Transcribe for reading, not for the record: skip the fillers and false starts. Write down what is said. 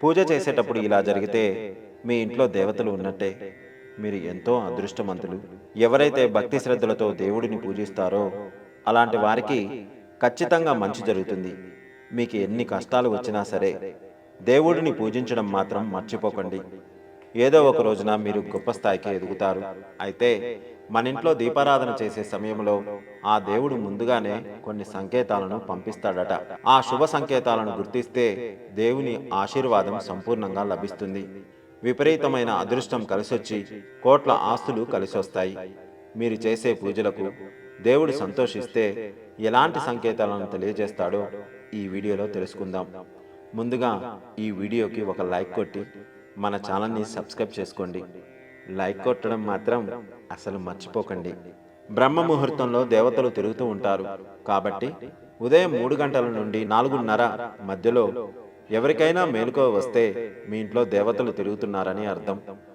పూజ చేసేటప్పుడు ఇలా జరిగితే మీ ఇంట్లో దేవతలు ఉన్నట్టే. మీరు ఎంతో అదృష్టవంతులు. ఎవరైతే భక్తి శ్రద్ధలతో దేవుడిని పూజిస్తారో అలాంటి వారికి ఖచ్చితంగా మంచి జరుగుతుంది. మీకు ఎన్ని కష్టాలు వచ్చినా సరే దేవుడిని పూజించడం మాత్రం మర్చిపోకండి. ఏదో ఒక రోజున మీరు గొప్ప స్థాయికి ఎదుగుతారు. అయితే మన ఇంట్లో దీపారాధన చేసే సమయంలో ఆ దేవుడు ముందుగానే కొన్ని సంకేతాలను పంపిస్తాడట. ఆ శుభ సంకేతాలను గుర్తిస్తే దేవుని ఆశీర్వాదం సంపూర్ణంగా లభిస్తుంది. విపరీతమైన అదృష్టం కలిసొచ్చి కోట్ల ఆస్తులు కలిసొస్తాయి. మీరు చేసే పూజలకు దేవుడు సంతోషిస్తే ఎలాంటి సంకేతాలను తెలియజేస్తాడో ఈ వీడియోలో తెలుసుకుందాం. ముందుగా ఈ వీడియోకి ఒక లైక్ కొట్టి మన ఛానల్ని సబ్స్క్రైబ్ చేసుకోండి. లైక్ కొట్టడం మాత్రం అసలు మర్చిపోకండి. బ్రహ్మ ముహూర్తంలో దేవతలు తిరుగుతూ ఉంటారు కాబట్టి ఉదయం 3 గంటల నుండి 4:30 మధ్యలో ఎవరికైనా మేలుకో వస్తే మీ ఇంట్లో దేవతలు తిరుగుతున్నారని అర్థం.